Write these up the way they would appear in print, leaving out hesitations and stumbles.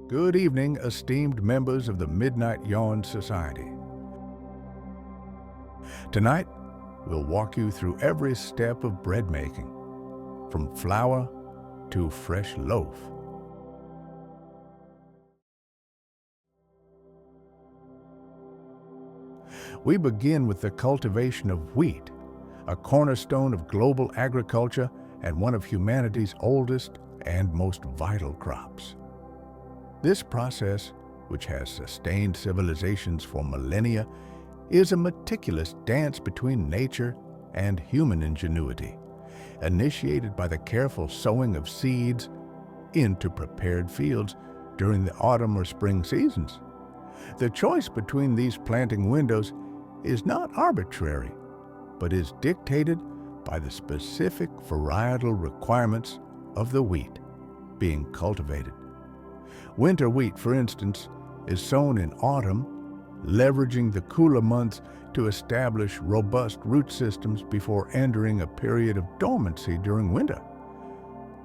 Good evening, esteemed members of the Midnight Yawn Society. Tonight, we'll walk you through every step of bread making, from flour to fresh loaf. We begin with the cultivation of wheat, a cornerstone of global agriculture and one of humanity's oldest and most vital crops. This process, which has sustained civilizations for millennia, is a meticulous dance between nature and human ingenuity, initiated by the careful sowing of seeds into prepared fields during the autumn or spring seasons. The choice between these planting windows is not arbitrary, but is dictated by the specific varietal requirements of the wheat being cultivated. Winter wheat, for instance, is sown in autumn, leveraging the cooler months to establish robust root systems before entering a period of dormancy during winter.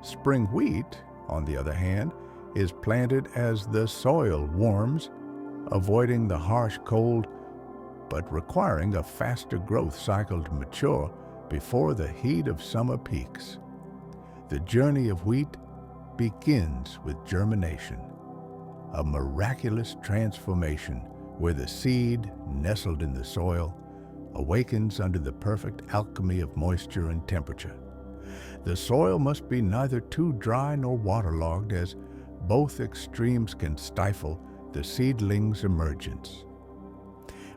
Spring wheat, on the other hand, is planted as the soil warms, avoiding the harsh cold, but requiring a faster growth cycle to mature before the heat of summer peaks. The journey of wheat begins with germination, a miraculous transformation where the seed, nestled in the soil, awakens under the perfect alchemy of moisture and temperature. The soil must be neither too dry nor waterlogged, as both extremes can stifle the seedling's emergence.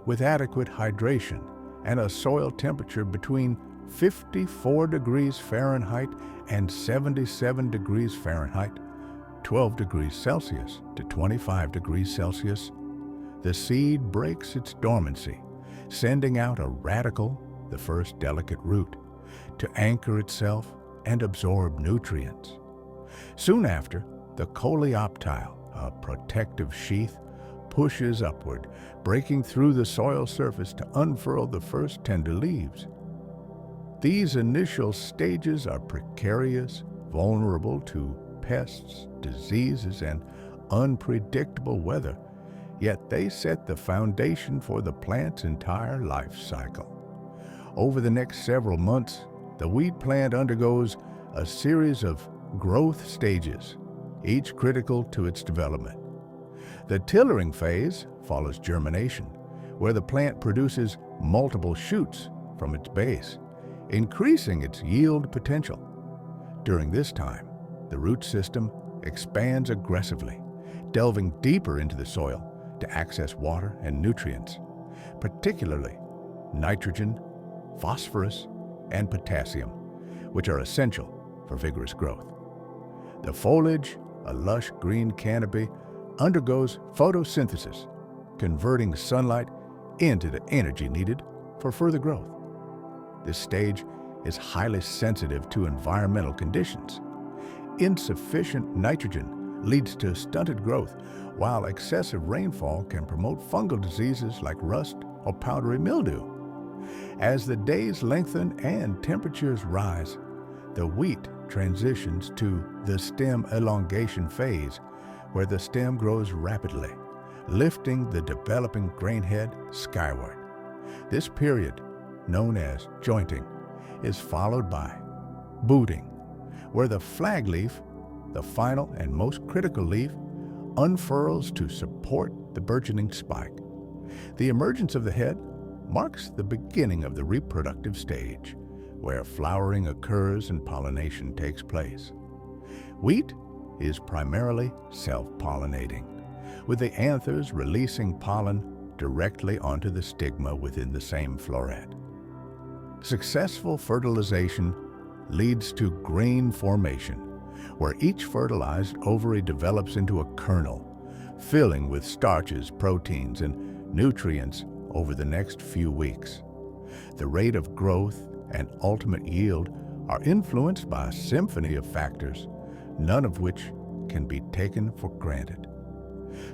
With adequate hydration and a soil temperature between 54 degrees Fahrenheit and 77 degrees Fahrenheit, 12 degrees Celsius to 25 degrees Celsius, the seed breaks its dormancy, sending out a radicle, the first delicate root, to anchor itself and absorb nutrients. Soon after, the coleoptile, a protective sheath, pushes upward, breaking through the soil surface to unfurl the first tender leaves. These initial stages are precarious, vulnerable to pests, diseases, and unpredictable weather, yet they set the foundation for the plant's entire life cycle. Over the next several months, the wheat plant undergoes a series of growth stages, each critical to its development. The tillering phase follows germination, where the plant produces multiple shoots from its base, increasing its yield potential. During this time, the root system expands aggressively, delving deeper into the soil to access water and nutrients, particularly nitrogen, phosphorus, and potassium, which are essential for vigorous growth. The foliage, a lush green canopy, undergoes photosynthesis, converting sunlight into the energy needed for further growth. This stage is highly sensitive to environmental conditions. Insufficient nitrogen leads to stunted growth, while excessive rainfall can promote fungal diseases like rust or powdery mildew. As the days lengthen and temperatures rise, the wheat transitions to the stem elongation phase, where the stem grows rapidly, lifting the developing grain head skyward. This period, known as jointing, is followed by booting, where the flag leaf, the final and most critical leaf, unfurls to support the burgeoning spike. The emergence of the head marks the beginning of the reproductive stage, where flowering occurs and pollination takes place. Wheat is primarily self-pollinating, with the anthers releasing pollen directly onto the stigma within the same floret. Successful fertilization leads to grain formation, where each fertilized ovary develops into a kernel, filling with starches, proteins, and nutrients over the next few weeks. The rate of growth and ultimate yield are influenced by a symphony of factors, none of which can be taken for granted.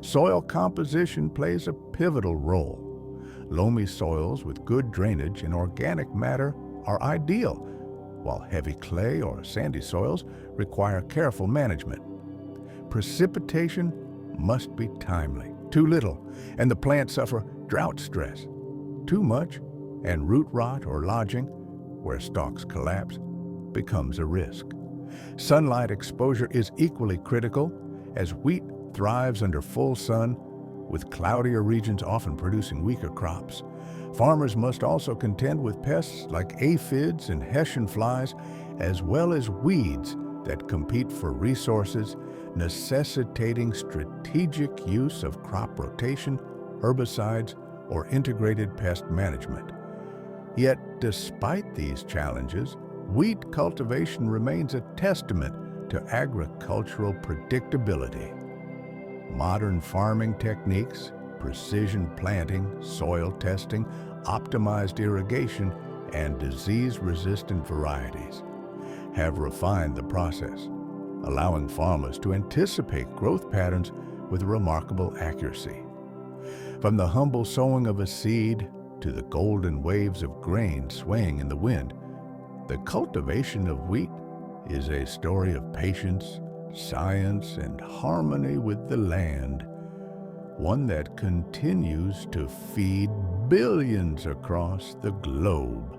Soil composition plays a pivotal role. Loamy soils with good drainage and organic matter are ideal, while heavy clay or sandy soils require careful management. Precipitation must be timely. Too little, and the plants suffer drought stress. Too much, and root rot or lodging, where stalks collapse, becomes a risk. Sunlight exposure is equally critical, as wheat thrives under full sun, with cloudier regions often producing weaker crops. Farmers must also contend with pests like aphids and Hessian flies, as well as weeds that compete for resources, necessitating strategic use of crop rotation, herbicides, or integrated pest management. Yet, despite these challenges, wheat cultivation remains a testament to agricultural predictability. Modern farming techniques, precision planting, soil testing, optimized irrigation, and disease-resistant varieties have refined the process, allowing farmers to anticipate growth patterns with remarkable accuracy. From the humble sowing of a seed to the golden waves of grain swaying in the wind, the cultivation of wheat is a story of patience, science, and harmony with the land, one that continues to feed billions across the globe.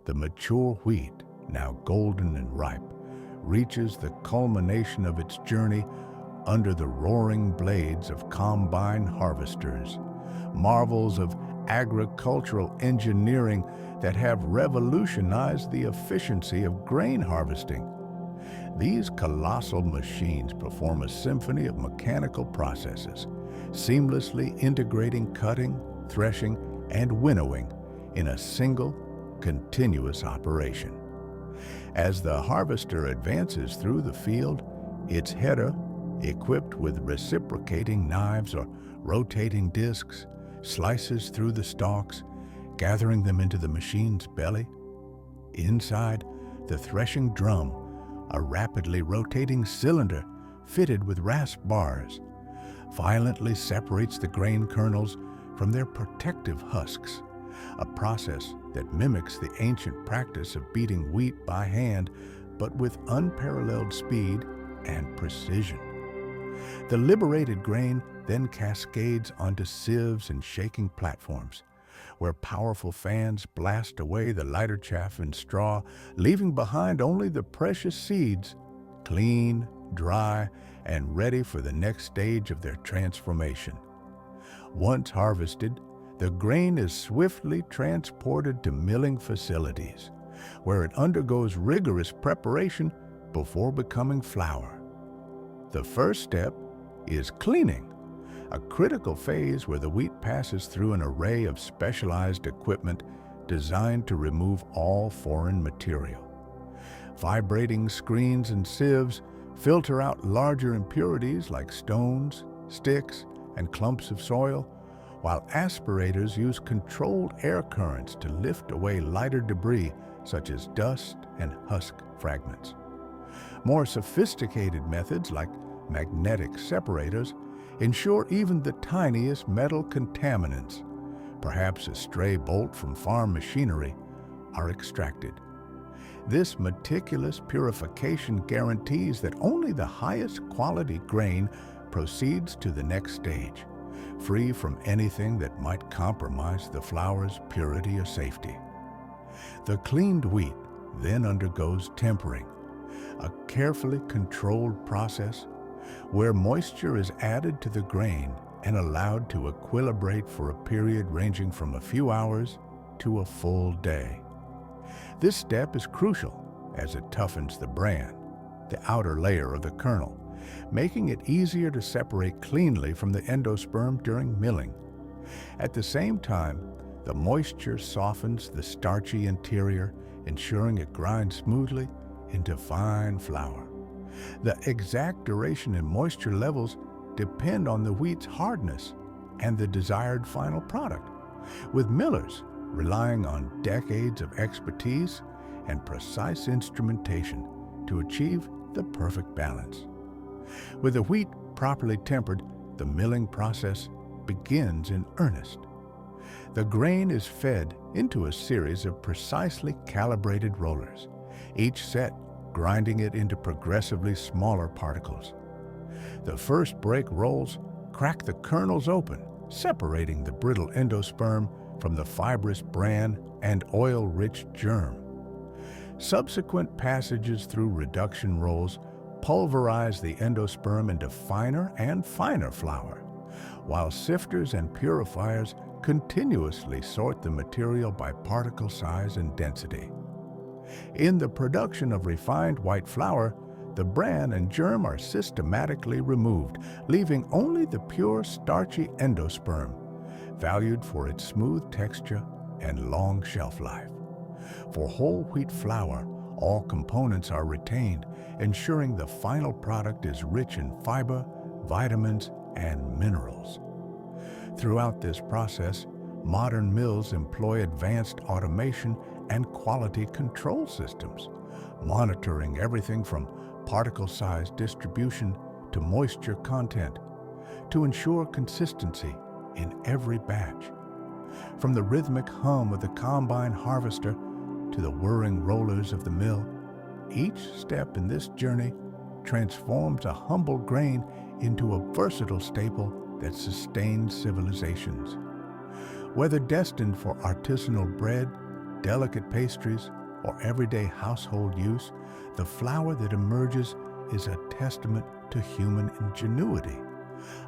The mature wheat, now golden and ripe, reaches the culmination of its journey under the roaring blades of combine harvesters, marvels of agricultural engineering that have revolutionized the efficiency of grain harvesting. These colossal machines perform a symphony of mechanical processes, seamlessly integrating cutting, threshing, and winnowing in a single, continuous operation. As the harvester advances through the field, its header, equipped with reciprocating knives or rotating discs, slices through the stalks, gathering them into the machine's belly. Inside, the threshing drum, a rapidly rotating cylinder fitted with rasp bars, violently separates the grain kernels from their protective husks, a process that mimics the ancient practice of beating wheat by hand, but with unparalleled speed and precision. The liberated grain then cascades onto sieves and shaking platforms, where powerful fans blast away the lighter chaff and straw, leaving behind only the precious seeds, clean, dry, and ready for the next stage of their transformation. Once harvested, the grain is swiftly transported to milling facilities, where it undergoes rigorous preparation before becoming flour. The first step is cleaning, a critical phase where the wheat passes through an array of specialized equipment designed to remove all foreign material. Vibrating screens and sieves filter out larger impurities like stones, sticks, and clumps of soil, while aspirators use controlled air currents to lift away lighter debris such as dust and husk fragments. More sophisticated methods like magnetic separators ensure even the tiniest metal contaminants, perhaps a stray bolt from farm machinery, are extracted. This meticulous purification guarantees that only the highest quality grain proceeds to the next stage, free from anything that might compromise the flour's purity or safety. The cleaned wheat then undergoes tempering, a carefully controlled process where moisture is added to the grain and allowed to equilibrate for a period ranging from a few hours to a full day. This step is crucial as it toughens the bran, the outer layer of the kernel, making it easier to separate cleanly from the endosperm during milling. At the same time, the moisture softens the starchy interior, ensuring it grinds smoothly into fine flour. The exact duration and moisture levels depend on the wheat's hardness and the desired final product, with millers relying on decades of expertise and precise instrumentation to achieve the perfect balance. With the wheat properly tempered, the milling process begins in earnest. The grain is fed into a series of precisely calibrated rollers, each set grinding it into progressively smaller particles. The first break rolls crack the kernels open, separating the brittle endosperm from the fibrous bran and oil-rich germ. Subsequent passages through reduction rolls pulverize the endosperm into finer and finer flour, while sifters and purifiers continuously sort the material by particle size and density. In the production of refined white flour, the bran and germ are systematically removed, leaving only the pure starchy endosperm, valued for its smooth texture and long shelf life. For whole wheat flour, all components are retained, ensuring the final product is rich in fiber, vitamins, and minerals. Throughout this process, modern mills employ advanced automation and quality control systems, monitoring everything from particle size distribution to moisture content to ensure consistency in every batch. From the rhythmic hum of the combine harvester to the whirring rollers of the mill, each step in this journey transforms a humble grain into a versatile staple that sustains civilizations. Whether destined for artisanal bread, delicate pastries, or everyday household use, the flour that emerges is a testament to human ingenuity,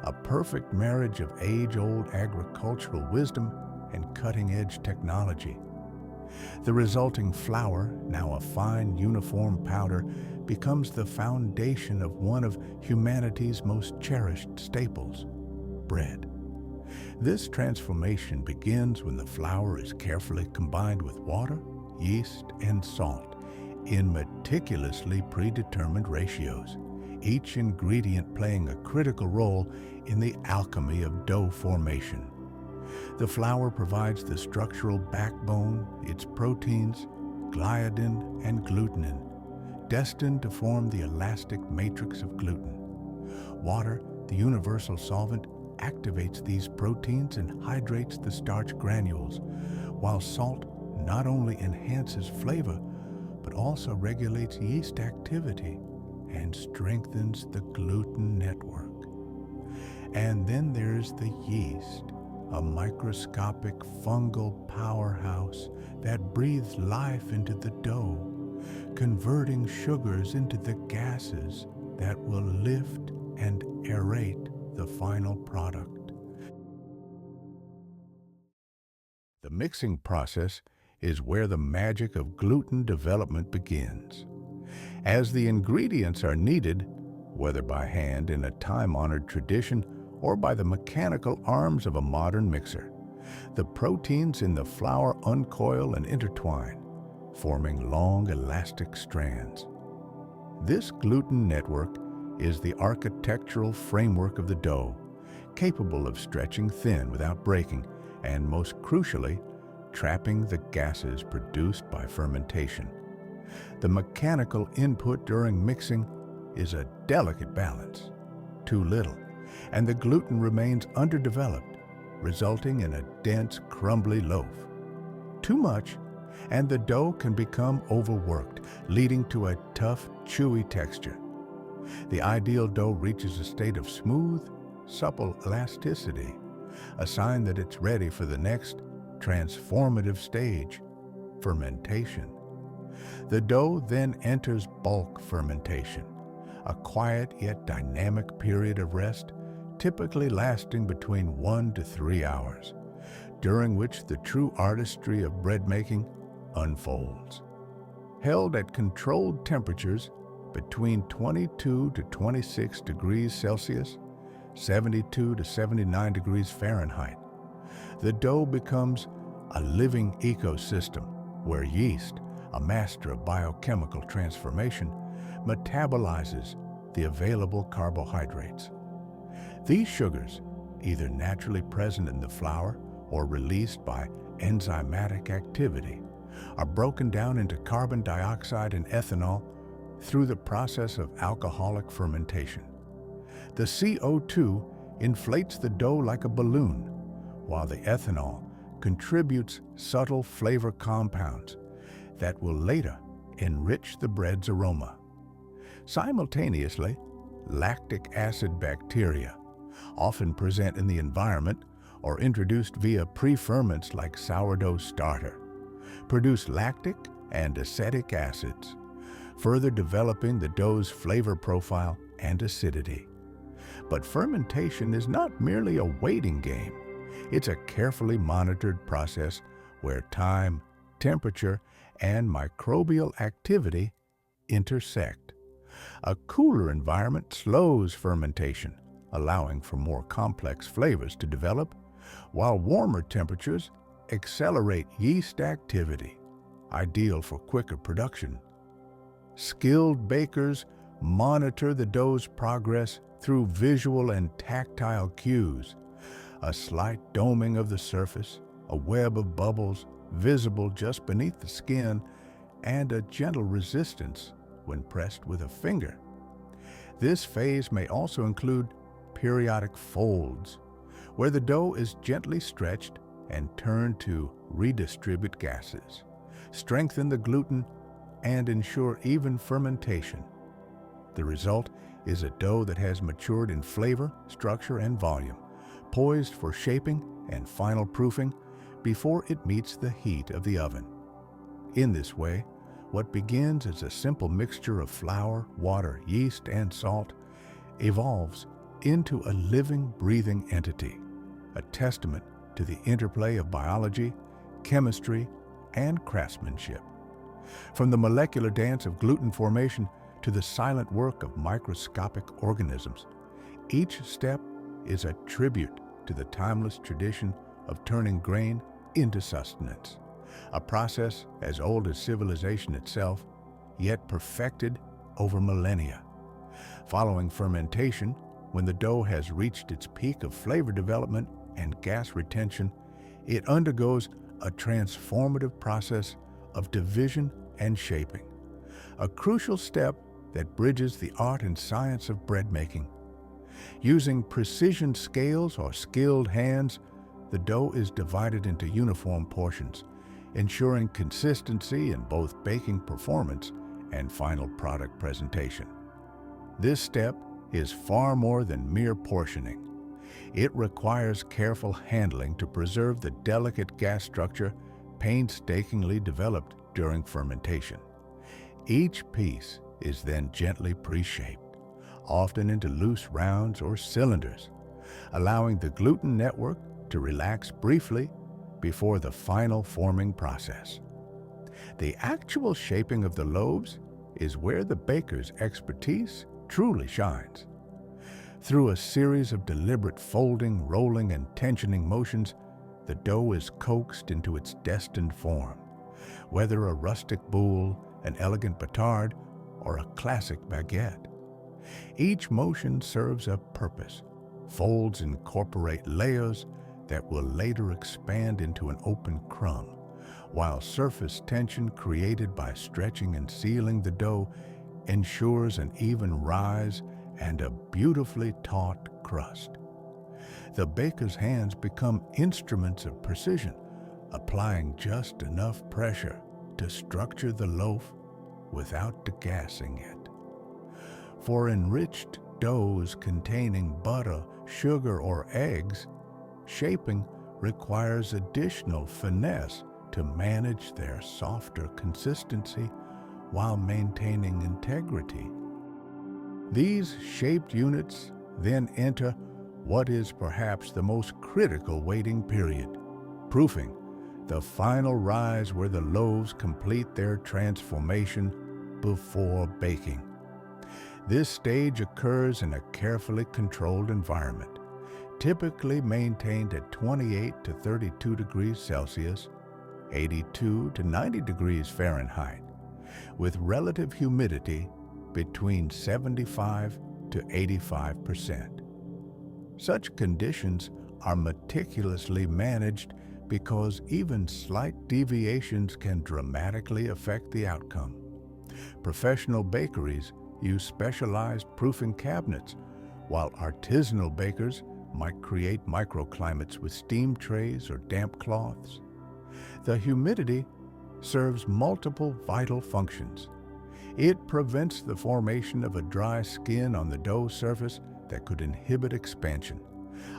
a perfect marriage of age-old agricultural wisdom and cutting-edge technology. The resulting flour, now a fine, uniform powder, becomes the foundation of one of humanity's most cherished staples, bread. This transformation begins when the flour is carefully combined with water, yeast, and salt in meticulously predetermined ratios, each ingredient playing a critical role in the alchemy of dough formation. The flour provides the structural backbone, its proteins, gliadin and glutenin, destined to form the elastic matrix of gluten. Water, the universal solvent, activates these proteins and hydrates the starch granules, while salt not only enhances flavor, but also regulates yeast activity and strengthens the gluten network. And then there's the yeast, a microscopic fungal powerhouse that breathes life into the dough, converting sugars into the gases that will lift and aerate the final product. The mixing process is where the magic of gluten development begins. As the ingredients are kneaded, whether by hand in a time-honored tradition or by the mechanical arms of a modern mixer, the proteins in the flour uncoil and intertwine, forming long, elastic strands. This gluten network is the architectural framework of the dough, capable of stretching thin without breaking, and most crucially, trapping the gases produced by fermentation. The mechanical input during mixing is a delicate balance. Too little, and the gluten remains underdeveloped, resulting in a dense, crumbly loaf. Too much, and the dough can become overworked, leading to a tough, chewy texture. The ideal dough reaches a state of smooth, supple elasticity, a sign that it's ready for the next transformative stage, fermentation. The dough then enters bulk fermentation, a quiet yet dynamic period of rest, typically lasting between 1 to 3 hours, during which the true artistry of bread making unfolds. Held at controlled temperatures between 22 to 26 degrees Celsius, 72 to 79 degrees Fahrenheit, the dough becomes a living ecosystem where yeast, a master of biochemical transformation, metabolizes the available carbohydrates. These sugars, either naturally present in the flour or released by enzymatic activity, are broken down into carbon dioxide and ethanol through the process of alcoholic fermentation. The CO2 inflates the dough like a balloon, while the ethanol contributes subtle flavor compounds that will later enrich the bread's aroma. Simultaneously, lactic acid bacteria, often present in the environment or introduced via pre-ferments like sourdough starter, produce lactic and acetic acids, further developing the dough's flavor profile and acidity. But fermentation is not merely a waiting game. It's a carefully monitored process where time, temperature, and microbial activity intersect. A cooler environment slows fermentation, allowing for more complex flavors to develop, while warmer temperatures accelerate yeast activity, ideal for quicker production. Skilled bakers monitor the dough's progress through visual and tactile cues, a slight doming of the surface, a web of bubbles visible just beneath the skin, and a gentle resistance when pressed with a finger. This phase may also include periodic folds, where the dough is gently stretched and turned to redistribute gases, strengthen the gluten, and ensure even fermentation. The result is a dough that has matured in flavor, structure, and volume, poised for shaping and final proofing before it meets the heat of the oven. In this way, what begins as a simple mixture of flour, water, yeast, and salt evolves into a living, breathing entity, a testament to the interplay of biology, chemistry, and craftsmanship. From the molecular dance of gluten formation to the silent work of microscopic organisms, each step is a tribute to the timeless tradition of turning grain into sustenance, a process as old as civilization itself, yet perfected over millennia. Following fermentation, when the dough has reached its peak of flavor development and gas retention, it undergoes a transformative process of division and shaping, a crucial step that bridges the art and science of bread making. Using precision scales or skilled hands, the dough is divided into uniform portions, ensuring consistency in both baking performance and final product presentation. This step is far more than mere portioning. It requires careful handling to preserve the delicate gas structure painstakingly developed during fermentation. Each piece is then gently pre-shaped, often into loose rounds or cylinders, allowing the gluten network to relax briefly before the final forming process. The actual shaping of the loaves is where the baker's expertise truly shines. Through a series of deliberate folding, rolling, and tensioning motions, the dough is coaxed into its destined form. Whether a rustic boule, an elegant batard, or a classic baguette, each motion serves a purpose. Folds incorporate layers that will later expand into an open crumb, while surface tension created by stretching and sealing the dough ensures an even rise and a beautifully taut crust. The baker's hands become instruments of precision, applying just enough pressure to structure the loaf without degassing it. For enriched doughs containing butter, sugar, or eggs, shaping requires additional finesse to manage their softer consistency while maintaining integrity. These shaped units then enter what is perhaps the most critical waiting period, proofing, the final rise where the loaves complete their transformation before baking. This stage occurs in a carefully controlled environment, typically maintained at 28 to 32 degrees Celsius, 82 to 90 degrees Fahrenheit, with relative humidity between 75 to 85%. Such conditions are meticulously managed because even slight deviations can dramatically affect the outcome. Professional bakeries use specialized proofing cabinets, while artisanal bakers might create microclimates with steam trays or damp cloths. The humidity serves multiple vital functions. It prevents the formation of a dry skin on the dough surface that could inhibit expansion,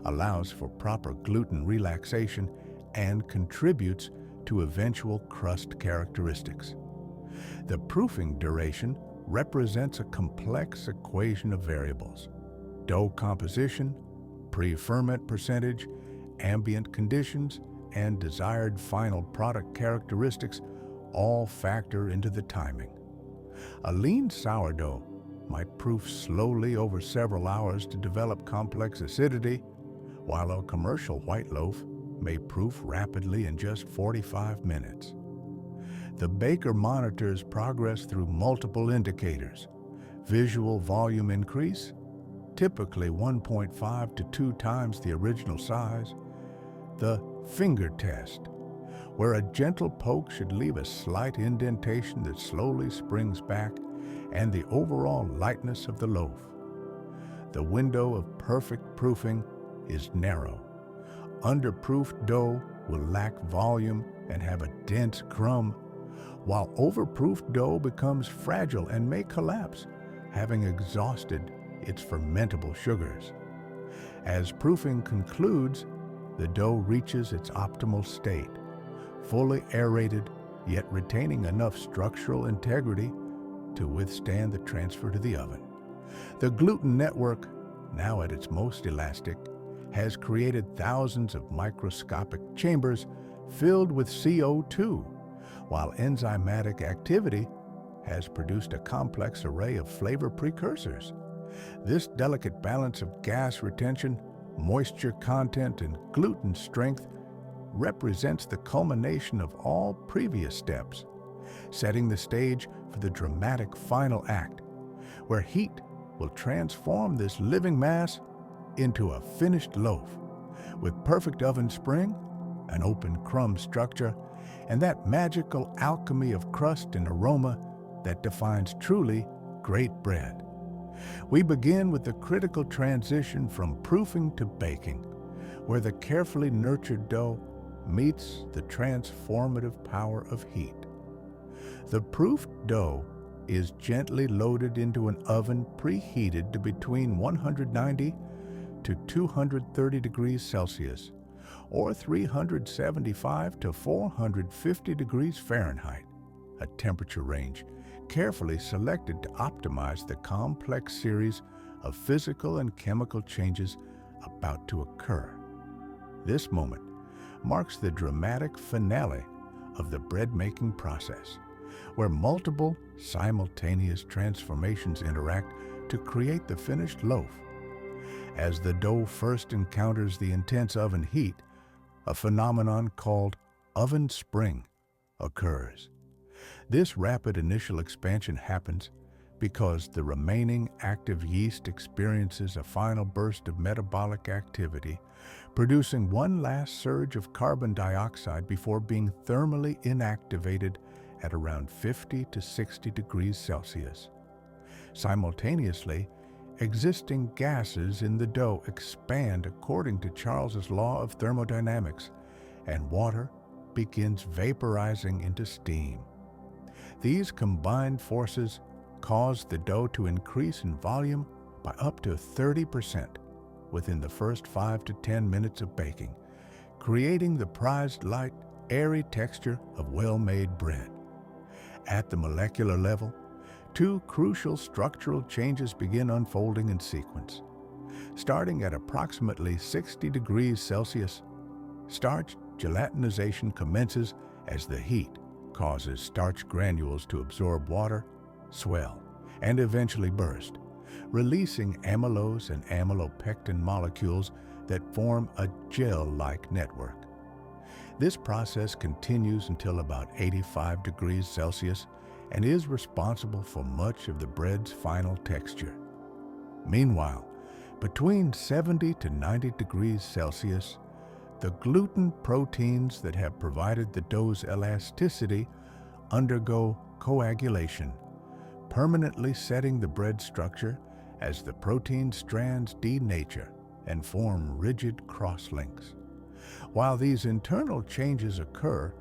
allows for proper gluten relaxation, and contributes to eventual crust characteristics. The proofing duration represents a complex equation of variables: dough composition, pre-ferment percentage, ambient conditions, and desired final product characteristics all factor into the timing. A lean sourdough might proof slowly over several hours to develop complex acidity, while a commercial white loaf may proof rapidly in just 45 minutes. The baker monitors progress through multiple indicators: visual volume increase, typically 1.5 to 2 times the original size; the finger test, where a gentle poke should leave a slight indentation that slowly springs back; and the overall lightness of the loaf. The window of perfect proofing is narrow. Underproofed dough will lack volume and have a dense crumb, while overproofed dough becomes fragile and may collapse, having exhausted its fermentable sugars. As proofing concludes, the dough reaches its optimal state, fully aerated, yet retaining enough structural integrity to withstand the transfer to the oven. The gluten network, now at its most elastic, has created thousands of microscopic chambers filled with CO2, while enzymatic activity has produced a complex array of flavor precursors. This delicate balance of gas retention, moisture content, and gluten strength represents the culmination of all previous steps, setting the stage for the dramatic final act, where heat will transform this living mass into a finished loaf, with perfect oven spring, an open crumb structure, and that magical alchemy of crust and aroma that defines truly great bread. We begin with the critical transition from proofing to baking, where the carefully nurtured dough meets the transformative power of heat. The proofed dough is gently loaded into an oven preheated to between 190 to 230 degrees Celsius, or 375 to 450 degrees Fahrenheit, a temperature range carefully selected to optimize the complex series of physical and chemical changes about to occur. This moment marks the dramatic finale of the bread-making process, where multiple simultaneous transformations interact to create the finished loaf. As the dough first encounters the intense oven heat, a phenomenon called oven spring occurs. This rapid initial expansion happens because the remaining active yeast experiences a final burst of metabolic activity, producing one last surge of carbon dioxide before being thermally inactivated at around 50 to 60 degrees Celsius. Simultaneously, existing gases in the dough expand according to Charles's law of thermodynamics, and water begins vaporizing into steam. These combined forces cause the dough to increase in volume by up to 30% within the first 5 to 10 minutes of baking, creating the prized light, airy texture of well-made bread. At the molecular level, two crucial structural changes begin unfolding in sequence. Starting at approximately 60 degrees Celsius, starch gelatinization commences as the heat causes starch granules to absorb water, swell, and eventually burst, releasing amylose and amylopectin molecules that form a gel-like network. This process continues until about 85 degrees Celsius and is responsible for much of the bread's final texture. Meanwhile, between 70 to 90 degrees Celsius, the gluten proteins that have provided the dough's elasticity undergo coagulation, permanently setting the bread structure as the protein strands denature, and form rigid crosslinks. While these internal changes occur,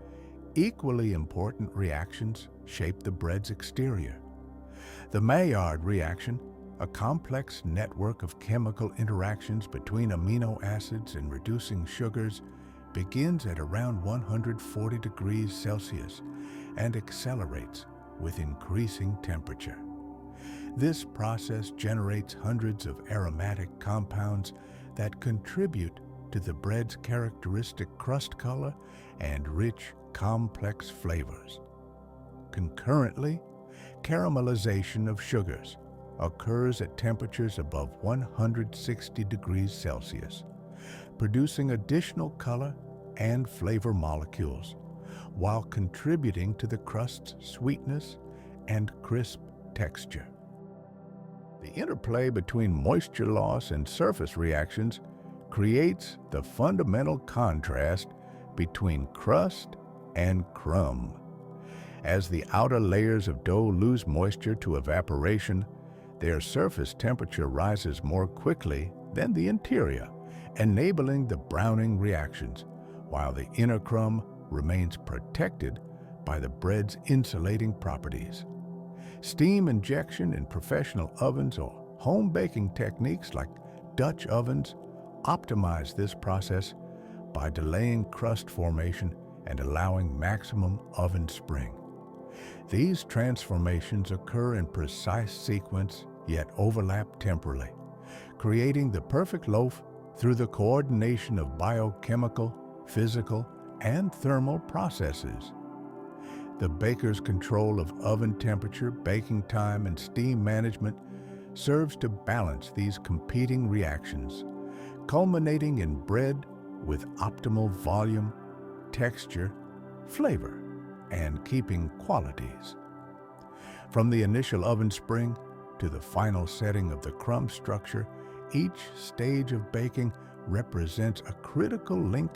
equally important reactions shape the bread's exterior. The Maillard reaction, a complex network of chemical interactions between amino acids and reducing sugars, begins at around 140 degrees Celsius and accelerates with increasing temperature. This process generates hundreds of aromatic compounds that contribute to the bread's characteristic crust color and rich, complex flavors. Concurrently, caramelization of sugars occurs at temperatures above 160 degrees Celsius, producing additional color and flavor molecules, while contributing to the crust's sweetness and crisp texture. The interplay between moisture loss and surface reactions creates the fundamental contrast between crust and crumb. As the outer layers of dough lose moisture to evaporation, their surface temperature rises more quickly than the interior, enabling the browning reactions, while the inner crumb remains protected by the bread's insulating properties. Steam injection in professional ovens or home baking techniques like Dutch ovens optimize this process by delaying crust formation and allowing maximum oven spring. These transformations occur in precise sequence yet overlap temporally, creating the perfect loaf through the coordination of biochemical, physical, and thermal processes. The baker's control of oven temperature, baking time, and steam management serves to balance these competing reactions, culminating in bread with optimal volume, texture, flavor, and keeping qualities. From the initial oven spring to the final setting of the crumb structure, each stage of baking represents a critical link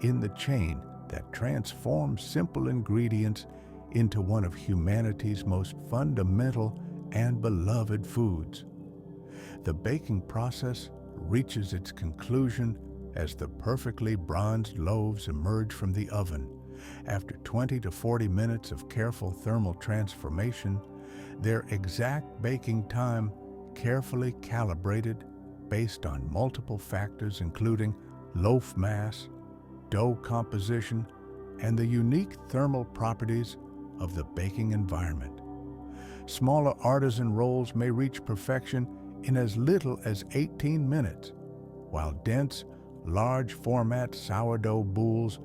in the chain that transforms simple ingredients into one of humanity's most fundamental and beloved foods. The baking process reaches its conclusion as the perfectly bronzed loaves emerge from the oven. After 20 to 40 minutes of careful thermal transformation, their exact baking time carefully calibrated based on multiple factors including loaf mass, dough composition, and the unique thermal properties of the baking environment. Smaller artisan rolls may reach perfection in as little as 18 minutes, while dense, large-format sourdough boules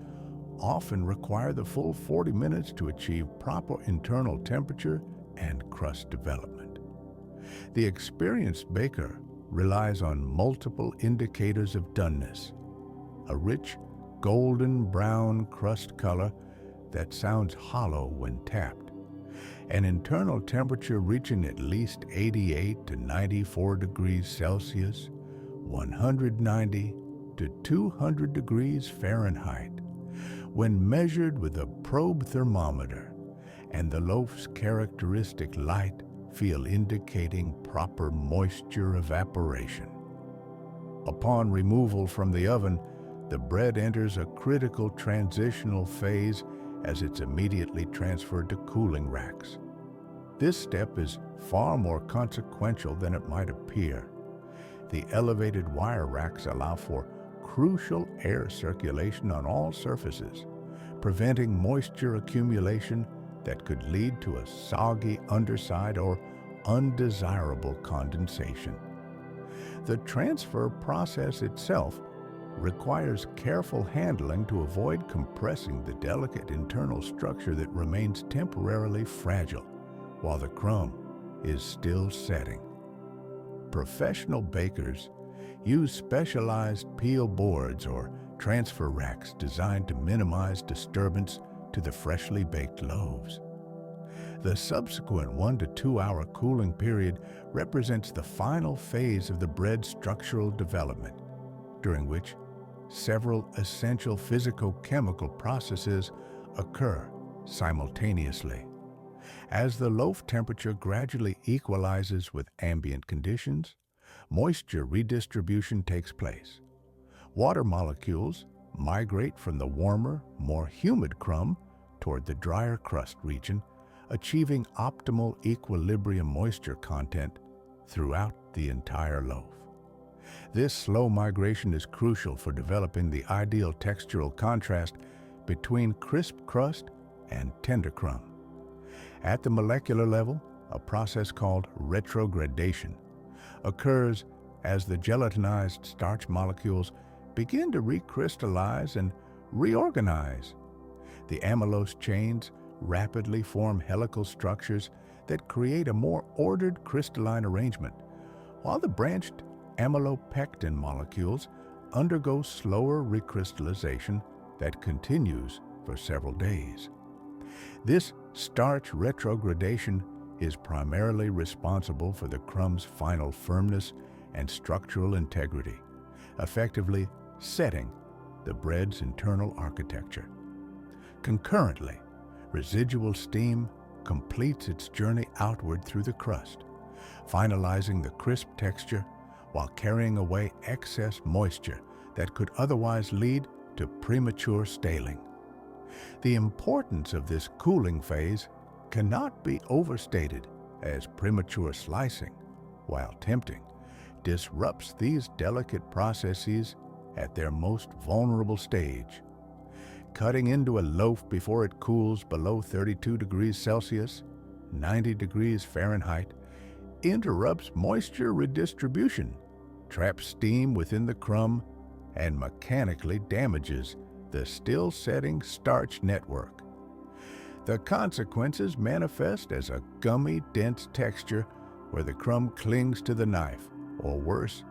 often require the full 40 minutes to achieve proper internal temperature and crust development. The experienced baker relies on multiple indicators of doneness: a rich, golden brown crust color that sounds hollow when tapped, an internal temperature reaching at least 88 to 94 degrees Celsius, 190 to 200 degrees Fahrenheit, when measured with a probe thermometer, and the loaf's characteristic light feel indicating proper moisture evaporation. Upon removal from the oven, the bread enters a critical transitional phase as it's immediately transferred to cooling racks. This step is far more consequential than it might appear. The elevated wire racks allow for crucial air circulation on all surfaces, preventing moisture accumulation that could lead to a soggy underside or undesirable condensation. The transfer process itself requires careful handling to avoid compressing the delicate internal structure that remains temporarily fragile while the crumb is still setting. Professional bakers use specialized peel boards or transfer racks designed to minimize disturbance to the freshly baked loaves. The subsequent 1 to 2 hour cooling period represents the final phase of the bread's structural development, during which several essential physicochemical processes occur simultaneously. As the loaf temperature gradually equalizes with ambient conditions, moisture redistribution takes place. Water molecules migrate from the warmer, more humid crumb toward the drier crust region, achieving optimal equilibrium moisture content throughout the entire loaf. This slow migration is crucial for developing the ideal textural contrast between crisp crust and tender crumb. At the molecular level, a process called retrogradation occurs as the gelatinized starch molecules begin to recrystallize and reorganize. The amylose chains rapidly form helical structures that create a more ordered crystalline arrangement, while the branched amylopectin molecules undergo slower recrystallization that continues for several days. This starch retrogradation is primarily responsible for the crumb's final firmness and structural integrity, effectively setting the bread's internal architecture. Concurrently, residual steam completes its journey outward through the crust, finalizing the crisp texture while carrying away excess moisture that could otherwise lead to premature staling. The importance of this cooling phase cannot be overstated, as premature slicing, while tempting, disrupts these delicate processes at their most vulnerable stage. Cutting into a loaf before it cools below 32 degrees Celsius, 90 degrees Fahrenheit, interrupts moisture redistribution, traps steam within the crumb, and mechanically damages the still-setting starch network. The consequences manifest as a gummy, dense texture where the crumb clings to the knife, or worse,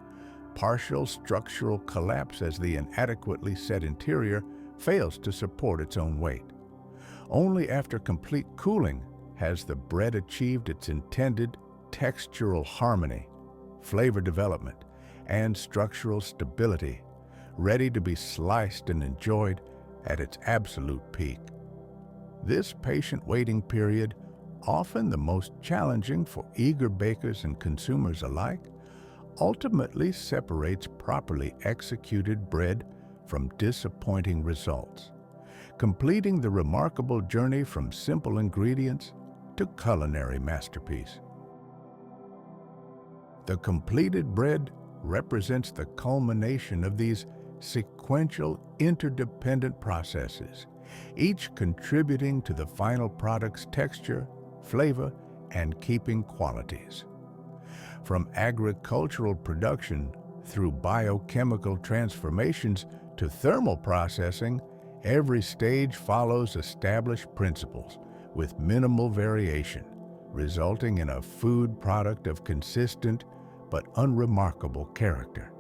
partial structural collapse as the inadequately set interior fails to support its own weight. Only after complete cooling has the bread achieved its intended textural harmony, flavor development, and structural stability, ready to be sliced and enjoyed at its absolute peak. This patient waiting period, often the most challenging for eager bakers and consumers alike, ultimately separates properly executed bread from disappointing results, completing the remarkable journey from simple ingredients to culinary masterpiece. The completed bread represents the culmination of these sequential, interdependent processes, each contributing to the final product's texture, flavor, and keeping qualities. From agricultural production through biochemical transformations to thermal processing, every stage follows established principles with minimal variation, resulting in a food product of consistent but unremarkable character.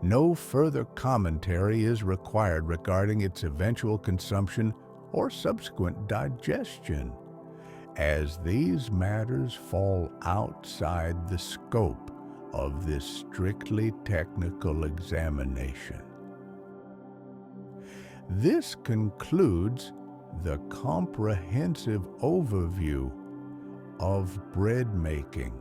No further commentary is required regarding its eventual consumption or subsequent digestion, as these matters fall outside the scope of this strictly technical examination. This concludes the comprehensive overview of bread making.